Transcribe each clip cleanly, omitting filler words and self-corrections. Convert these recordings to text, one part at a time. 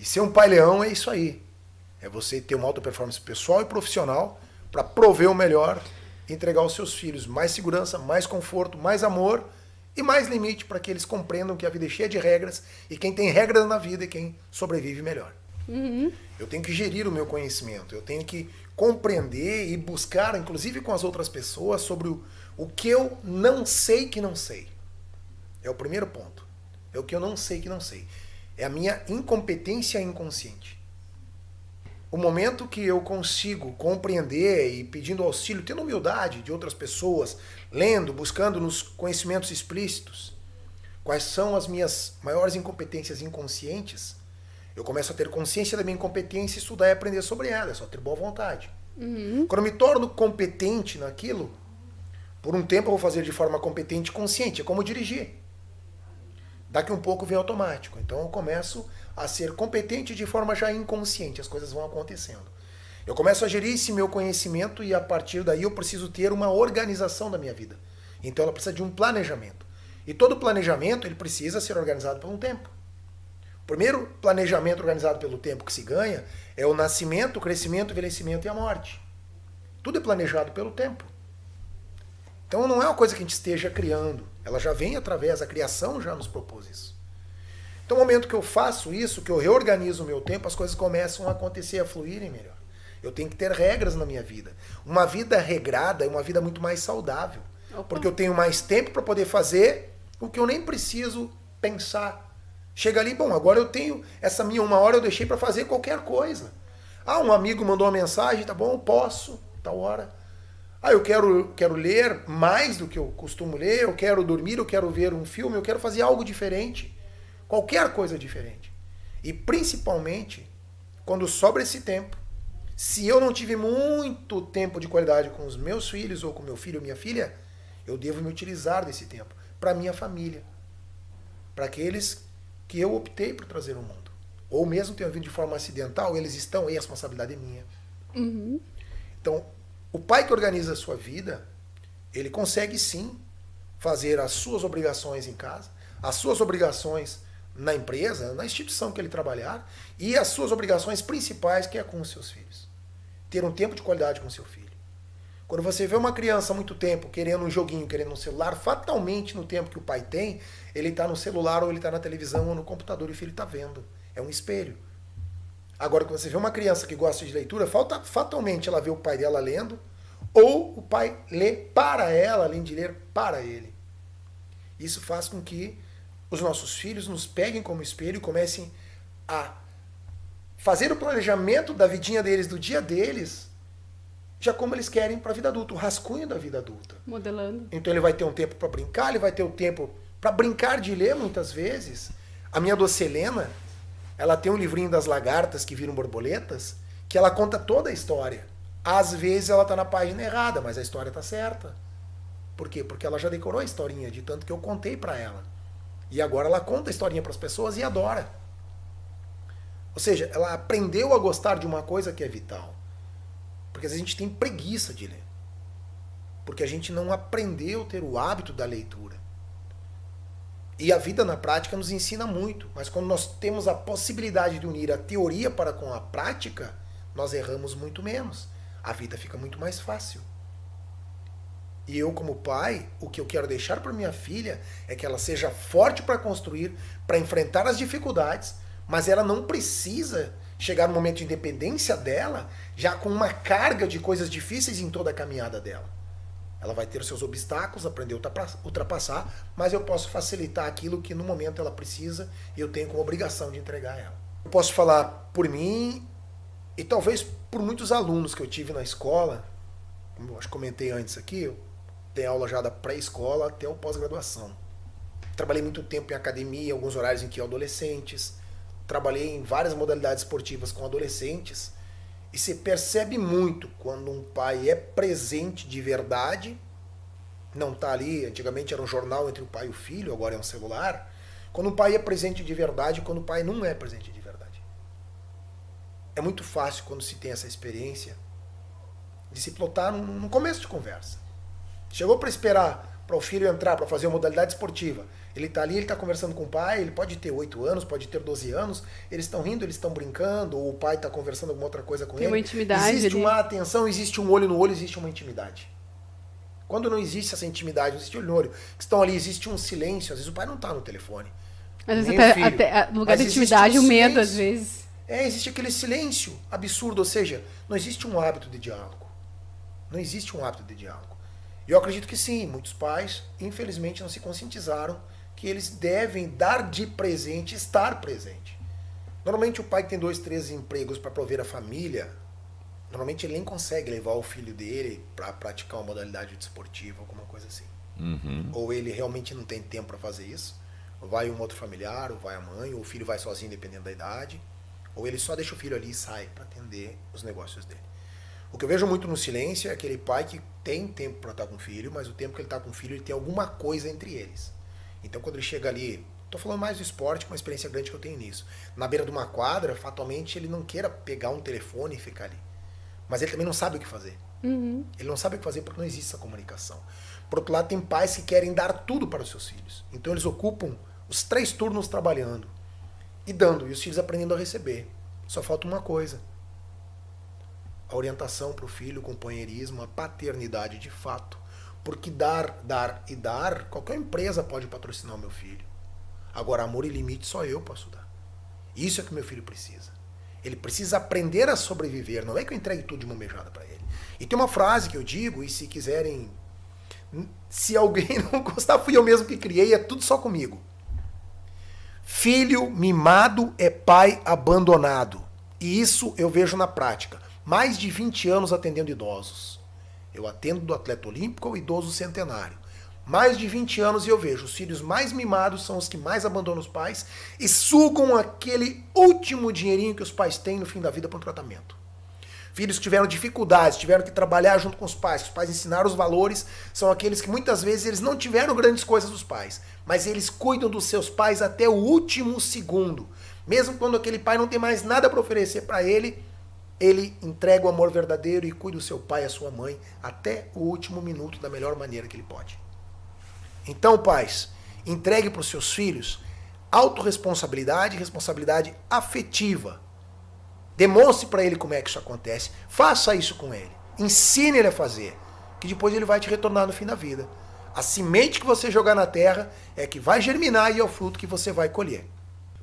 E ser um pai leão é isso aí. É você ter uma alta performance pessoal e profissional para prover o melhor e entregar aos seus filhos mais segurança, mais conforto, mais amor e mais limite para que eles compreendam que a vida é cheia de regras e quem tem regras na vida é quem sobrevive melhor. Eu tenho que gerir o meu conhecimento, eu tenho que compreender e buscar, inclusive com as outras pessoas, sobre o que eu não sei que não sei. É o primeiro ponto. É o que eu não sei que não sei. É a minha incompetência inconsciente. O momento que eu consigo compreender e pedindo auxílio, tendo humildade de outras pessoas, lendo, buscando nos conhecimentos explícitos, quais são as minhas maiores incompetências inconscientes, eu começo a ter consciência da minha incompetência e estudar e aprender sobre ela. É só ter boa vontade. Quando eu me torno competente naquilo, por um tempo eu vou fazer de forma competente e consciente. É como dirigir. Daqui um pouco vem automático. Então eu começo a ser competente de forma já inconsciente. As coisas vão acontecendo. Eu começo a gerir esse meu conhecimento e a partir daí eu preciso ter uma organização da minha vida. Então ela precisa de um planejamento. E todo planejamento ele precisa ser organizado por um tempo. O primeiro planejamento organizado pelo tempo que se ganha é o nascimento, o crescimento, o envelhecimento e a morte. Tudo é planejado pelo tempo. Então não é uma coisa que a gente esteja criando. Ela já vem através, a criação já nos propôs isso. Então no momento que eu faço isso, que eu reorganizo o meu tempo, as coisas começam a acontecer, a fluírem melhor. Eu tenho que ter regras na minha vida. Uma vida regrada é uma vida muito mais saudável. Opa. Porque eu tenho mais tempo para poder fazer o que eu nem preciso pensar. Chega ali, bom, agora eu tenho essa minha 1 hora, eu deixei para fazer qualquer coisa. Ah, um amigo mandou uma mensagem, tá bom, posso, tal hora. Ah, eu quero ler mais do que eu costumo ler, eu quero dormir, eu quero ver um filme, eu quero fazer algo diferente. Qualquer coisa diferente. E principalmente, quando sobra esse tempo, se eu não tive muito tempo de qualidade com os meus filhos, ou com meu filho ou minha filha, eu devo me utilizar desse tempo para minha família. Para aqueles que eu optei por trazer ao mundo. Ou mesmo tenham vindo de forma acidental, eles estão, e a responsabilidade é minha. Então, o pai que organiza a sua vida, ele consegue sim fazer as suas obrigações em casa, as suas obrigações na empresa, na instituição que ele trabalhar, e as suas obrigações principais, que é com os seus filhos. Ter um tempo de qualidade com seu filho. Quando você vê uma criança há muito tempo querendo um joguinho, querendo um celular, fatalmente no tempo que o pai tem, ele está no celular, ou ele está na televisão, ou no computador, e o filho está vendo. É um espelho. Agora, quando você vê uma criança que gosta de leitura, fatalmente ela vê o pai dela lendo, ou o pai lê para ela, além de ler para ele. Isso faz com que os nossos filhos nos peguem como espelho e comecem a fazer o planejamento da vidinha deles, do dia deles, já como eles querem para a vida adulta, o rascunho da vida adulta. Modelando. Então ele vai ter um tempo para brincar, ele vai ter o tempo para brincar de ler muitas vezes. A minha doce Helena, ela tem um livrinho das lagartas que viram borboletas, que ela conta toda a história. Às vezes ela está na página errada, mas a história está certa. Por quê? Porque ela já decorou a historinha, de tanto que eu contei para ela. E agora ela conta a historinha para as pessoas e adora. Ou seja, ela aprendeu a gostar de uma coisa que é vital. Porque às vezes a gente tem preguiça de ler. Porque a gente não aprendeu a ter o hábito da leitura. E a vida na prática nos ensina muito. Mas quando nós temos a possibilidade de unir a teoria para com a prática, nós erramos muito menos. A vida fica muito mais fácil. E eu, como pai, o que eu quero deixar para minha filha é que ela seja forte para construir, para enfrentar as dificuldades, mas ela não precisa chegar no momento de independência dela já com uma carga de coisas difíceis em toda a caminhada dela. Ela vai ter seus obstáculos, aprender a ultrapassar, mas eu posso facilitar aquilo que no momento ela precisa e eu tenho como obrigação de entregar a ela. Eu posso falar por mim e talvez por muitos alunos que eu tive na escola, como eu acho que comentei antes aqui, eu dei aula já da pré-escola até o pós-graduação. Trabalhei muito tempo em academia, alguns horários em que eu adolescentes, trabalhei em várias modalidades esportivas com adolescentes, e se percebe muito quando um pai é presente de verdade, não está ali, antigamente era um jornal entre o pai e o filho, agora é um celular, quando um pai é presente de verdade e quando o pai não é presente de verdade. É muito fácil quando se tem essa experiência de se plotar no começo de conversa. Chegou para esperar para o filho entrar, para fazer uma modalidade esportiva. Ele está ali, ele está conversando com o pai, ele pode ter 8 anos, pode ter 12 anos, eles estão rindo, eles estão brincando, ou o pai está conversando alguma outra coisa com ele. Tem uma intimidade existe ali. uma atenção, existe um olho no olho, existe uma intimidade. Quando não existe essa intimidade, não existe olho no olho, que estão ali, existe um silêncio, às vezes o pai não está no telefone. Às vezes nem o filho. até no lugar Mas da intimidade, existe o medo, silêncio. às vezes. Existe aquele silêncio absurdo, ou seja, não existe um hábito de diálogo. Não existe um hábito de diálogo. E eu acredito que sim, muitos pais, infelizmente, não se conscientizaram que eles devem dar de presente, estar presente. Normalmente o pai que tem 2, 3 empregos para prover a família, normalmente ele nem consegue levar o filho dele para praticar uma modalidade desportiva, alguma coisa assim. Ou ele realmente não tem tempo para fazer isso, ou vai um outro familiar, ou vai a mãe, ou o filho vai sozinho dependendo da idade, ou ele só deixa o filho ali e sai para atender os negócios dele. O que eu vejo muito no silêncio é aquele pai que tem tempo para estar com o filho, mas o tempo que ele está com o filho, ele tem alguma coisa entre eles. Então quando ele chega ali, estou falando mais do esporte, com uma experiência grande que eu tenho nisso, na beira de uma quadra, fatalmente ele não queira pegar um telefone e ficar ali. Mas ele também não sabe o que fazer. Ele não sabe o que fazer porque não existe essa comunicação. Por outro lado, tem pais que querem dar tudo para os seus filhos. Então eles ocupam os 3 turnos trabalhando e dando, e os filhos aprendendo a receber. Só falta uma coisa: a orientação para o filho, o companheirismo, a paternidade de fato. Porque dar e dar, qualquer empresa pode patrocinar o meu filho. Agora, amor e limite só eu posso dar. Isso é que meu filho precisa. Ele precisa aprender a sobreviver. Não é que eu entregue tudo de uma beijada para ele. E tem uma frase que eu digo, e se quiserem, se alguém não gostar, fui eu mesmo que criei, é tudo só comigo. Filho mimado é pai abandonado. E isso eu vejo na prática. Mais de 20 anos atendendo idosos. Eu atendo do atleta olímpico ao idoso centenário. Mais de 20 anos e eu vejo os filhos mais mimados são os que mais abandonam os pais e sugam aquele último dinheirinho que os pais têm no fim da vida para um tratamento. Filhos que tiveram dificuldades, tiveram que trabalhar junto com os pais ensinaram os valores, são aqueles que muitas vezes eles não tiveram grandes coisas dos pais, mas eles cuidam dos seus pais até o último segundo. Mesmo quando aquele pai não tem mais nada para oferecer para ele, ele entrega o amor verdadeiro e cuida do seu pai e a sua mãe até o último minuto da melhor maneira que ele pode. Então, pais, entregue para os seus filhos autorresponsabilidade e responsabilidade afetiva. Demonstre para ele como é que isso acontece. Faça isso com ele. Ensine ele a fazer, que depois ele vai te retornar no fim da vida. A semente que você jogar na terra é que vai germinar e é o fruto que você vai colher.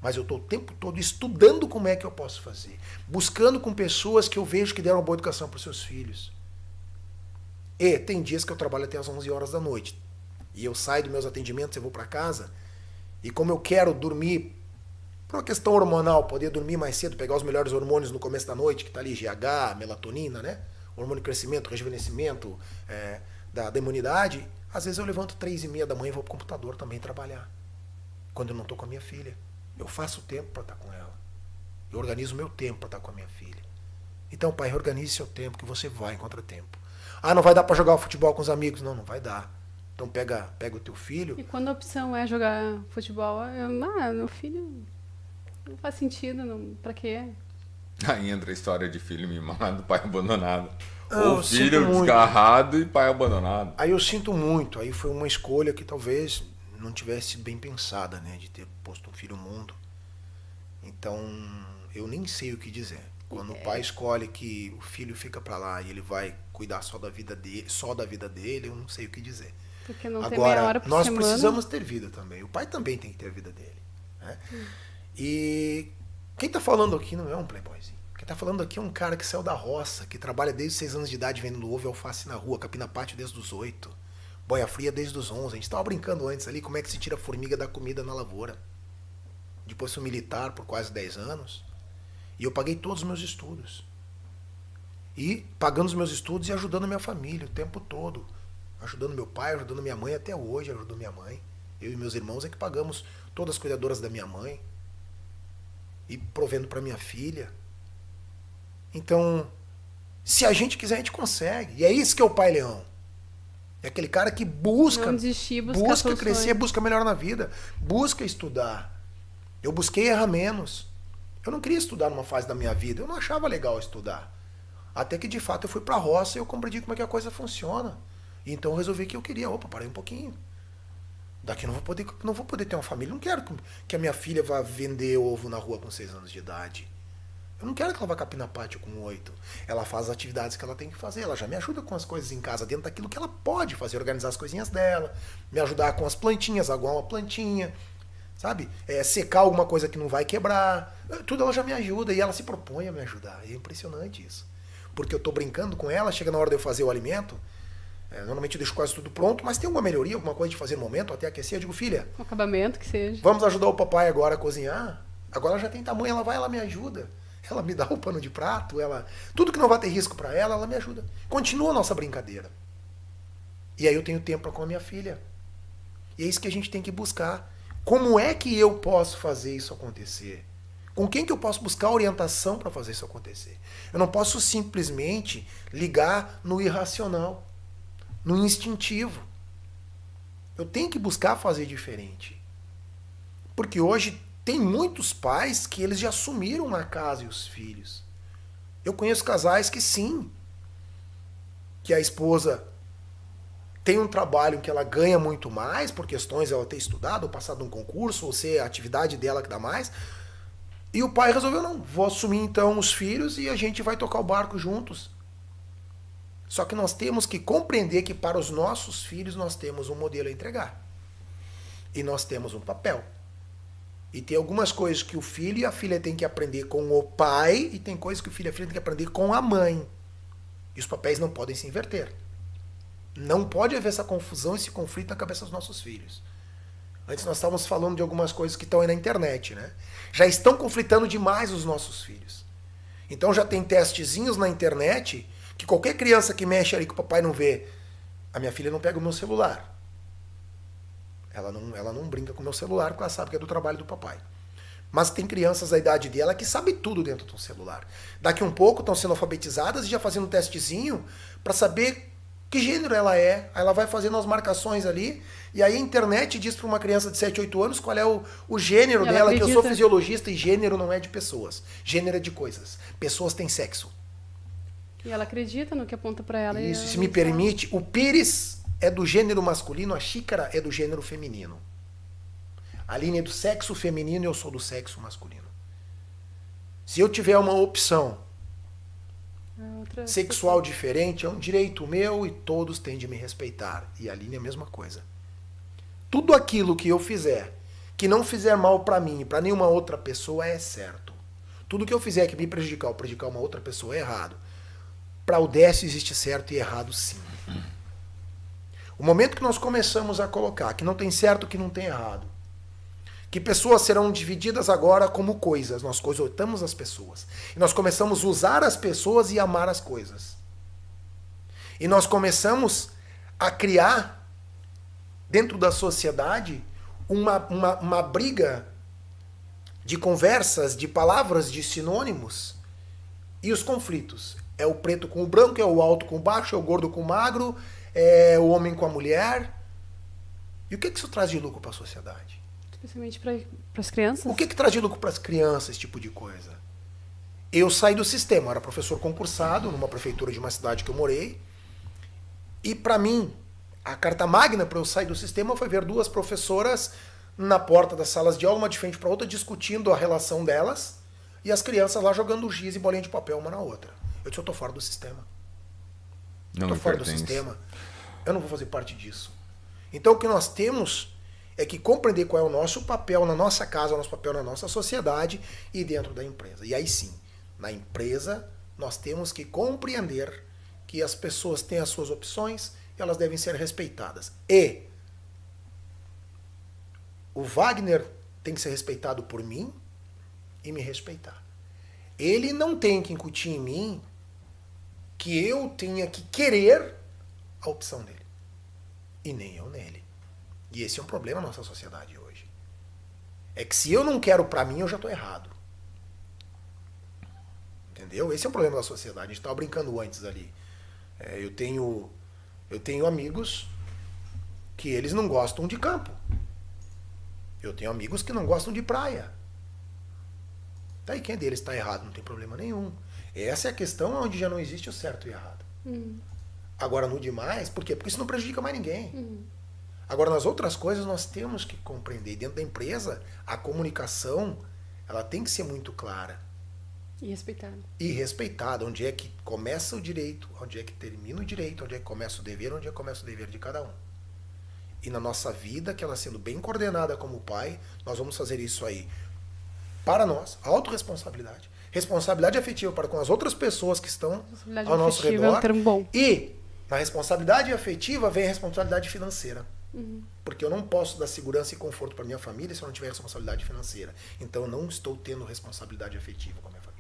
Mas eu estou o tempo todo estudando como é que eu posso fazer. Buscando com pessoas que eu vejo que deram uma boa educação para os seus filhos. E tem dias que eu trabalho até as 11 horas da noite. E eu saio dos meus atendimentos, eu vou para casa. E como eu quero dormir, por uma questão hormonal, poder dormir mais cedo, pegar os melhores hormônios no começo da noite, que está ali GH, melatonina, né? Hormônio de crescimento, rejuvenescimento da imunidade. Às vezes eu levanto 3h30 da manhã e vou para o computador também trabalhar. Quando eu não estou com a minha filha. Eu faço tempo para estar com ela. Eu organizo o meu tempo para estar com a minha filha. Então, pai, reorganize seu tempo que você vai encontrar tempo. Ah, não vai dar para jogar futebol com os amigos? Não, não vai dar. Então pega o teu filho. E quando a opção é jogar futebol, meu filho não faz sentido, não, pra quê? Aí entra a história de filho mimado, pai abandonado. Eu Ou sinto filho muito. desgarrado e pai abandonado. Aí eu sinto muito. Aí foi uma escolha que talvez não tivesse bem pensada, né? De ter posto um filho no mundo. Então, eu nem sei o que dizer. Quando o pai escolhe que o filho fica pra lá e ele vai cuidar só da vida dele, eu não sei o que dizer. Porque não tem meia hora Agora, por nós semana. precisamos ter vida também. O pai também tem que ter a vida dele. Né? E quem tá falando aqui não é um playboyzinho. Quem tá falando aqui é um cara que saiu da roça, que trabalha desde os 6 anos de idade vendendo ovo e alface na rua, capina pátio desde os 8, boia fria desde os 11. A gente tava brincando antes ali como é que se tira a formiga da comida na lavoura. Depois fui militar por quase 10 anos. E eu paguei todos os meus estudos. E pagando os meus estudos e ajudando a minha família o tempo todo. Ajudando meu pai, ajudando minha mãe, até hoje ajudo minha mãe. Eu e meus irmãos é que pagamos todas as cuidadoras da minha mãe. E provendo para minha filha. Então, se a gente quiser, a gente consegue. E é isso que é o Pai Leão. É aquele cara que busca, Não desistir, busca soluções. crescer, busca melhorar na vida, busca estudar. Eu busquei errar menos. Eu não queria estudar numa fase da minha vida. Eu não achava legal estudar. Até que, de fato, eu fui para a roça e eu compreendi como é que a coisa funciona. Então eu resolvi que eu queria. Opa, parei um pouquinho. Daqui eu não vou poder ter uma família. Não quero que a minha filha vá vender ovo na rua com 6 anos de idade. Eu não quero que ela vá capinar pátio com 8. Ela faz as atividades que ela tem que fazer. Ela já me ajuda com as coisas em casa, dentro daquilo que ela pode fazer, organizar as coisinhas dela, me ajudar com as plantinhas, aguar uma plantinha, sabe? Secar alguma coisa que não vai quebrar. Tudo ela já me ajuda e ela se propõe a me ajudar. É impressionante isso. Porque eu tô brincando com ela, chega na hora de eu fazer o alimento, normalmente eu deixo quase tudo pronto, mas tem alguma melhoria, alguma coisa de fazer no momento, até aquecer, eu digo, filha, Um acabamento que seja. vamos ajudar o papai agora a cozinhar? Agora ela já tem tamanho, ela me ajuda. Ela me dá o pano de prato, tudo que não vai ter risco para ela me ajuda. Continua a nossa brincadeira. E aí eu tenho tempo com a minha filha. E é isso que a gente tem que buscar. Como é que eu posso fazer isso acontecer? Com quem que eu posso buscar orientação para fazer isso acontecer? Eu não posso simplesmente ligar no irracional, no instintivo. Eu tenho que buscar fazer diferente. Porque hoje tem muitos pais que eles já assumiram a casa e os filhos. Eu conheço casais que sim, que a esposa tem um trabalho em que ela ganha muito mais, por questões de ela ter estudado, ou passado um concurso, ou ser a atividade dela que dá mais, e o pai resolveu, não, vou assumir então os filhos e a gente vai tocar o barco juntos. Só que nós temos que compreender que para os nossos filhos nós temos um modelo a entregar. E nós temos um papel. E tem algumas coisas que o filho e a filha têm que aprender com o pai, e tem coisas que o filho e a filha têm que aprender com a mãe. E os papéis não podem se inverter. Não pode haver essa confusão, esse conflito na cabeça dos nossos filhos. Antes nós estávamos falando de algumas coisas que estão aí na internet, né? Já estão conflitando demais os nossos filhos. Então já tem testezinhos na internet que qualquer criança que mexe ali que o papai não vê, a minha filha não pega o meu celular. Ela não brinca com o meu celular porque ela sabe que é do trabalho do papai. Mas tem crianças da idade dela que sabem tudo dentro do celular. Daqui um pouco estão sendo alfabetizadas e já fazendo um testezinho para saber que gênero ela é. Aí ela vai fazendo as marcações ali. E aí a internet diz para uma criança de 7, 8 anos qual é o gênero dela, acredita. Que eu sou fisiologista e gênero não é de pessoas. Gênero é de coisas. Pessoas têm sexo. E ela acredita no que aponta para ela. Isso, se me permite, o pires é do gênero masculino, a xícara é do gênero feminino. A linha é do sexo feminino e eu sou do sexo masculino. Se eu tiver uma opção sexual diferente, é um direito meu e todos têm de me respeitar. E a linha é a mesma coisa. Tudo aquilo que eu fizer, que não fizer mal para mim e para nenhuma outra pessoa é certo. Tudo que eu fizer que me prejudicar ou prejudicar uma outra pessoa é errado. Para o Décio existe certo e errado sim. O momento que nós começamos a colocar que não tem certo, que não tem errado, que pessoas serão divididas agora como coisas, nós coisotamos as pessoas. E nós começamos a usar as pessoas e amar as coisas. E nós começamos a criar, dentro da sociedade, uma briga de conversas, de palavras, de sinônimos, e os conflitos. É o preto com o branco, é o alto com o baixo, é o gordo com o magro, é o homem com a mulher. E o que isso traz de lucro para a sociedade? Especialmente para as crianças? O que traz de lucro para as crianças, esse tipo de coisa? Eu saí do sistema, eu era professor concursado numa prefeitura de uma cidade que eu morei. E para mim, a carta magna para eu sair do sistema foi ver duas professoras na porta das salas de aula, uma de frente para outra, discutindo a relação delas, e as crianças lá jogando giz e bolinha de papel uma na outra. Eu disse, eu tô fora do sistema. Não tô fora do sistema. Eu não vou fazer parte disso. Então o que nós temos é que compreender qual é o nosso papel na nossa casa, o nosso papel na nossa sociedade e dentro da empresa. E aí sim, na empresa, nós temos que compreender que as pessoas têm as suas opções e elas devem ser respeitadas. E o Wagner tem que ser respeitado por mim e me respeitar. Ele não tem que incutir em mim que eu tenha que querer a opção dele. E nem eu nele. E esse é um problema na nossa sociedade hoje. É que se eu não quero pra mim, eu já tô errado. Entendeu? Esse é um problema da sociedade. A gente estava brincando antes ali. Eu tenho amigos que eles não gostam de campo. Eu tenho amigos que não gostam de praia. Daí quem deles está errado, não tem problema nenhum. Essa é a questão onde já não existe o certo e errado. Agora, no demais, por quê? Porque isso não prejudica mais ninguém. Agora, nas outras coisas, nós temos que compreender. Dentro da empresa, a comunicação, ela tem que ser muito clara. E respeitado. E respeitada. Onde é que começa o direito, onde é que termina o direito, onde é que começa o dever, onde é que começa o dever de cada um. E na nossa vida, que ela sendo bem coordenada como pai, nós vamos fazer isso aí para nós, autorresponsabilidade. Responsabilidade afetiva para com as outras pessoas que estão ao nosso redor. É um termo bom. E na responsabilidade afetiva vem a responsabilidade financeira. Porque eu não posso dar segurança e conforto para minha família se eu não tiver responsabilidade financeira. Então eu não estou tendo responsabilidade afetiva com a minha família.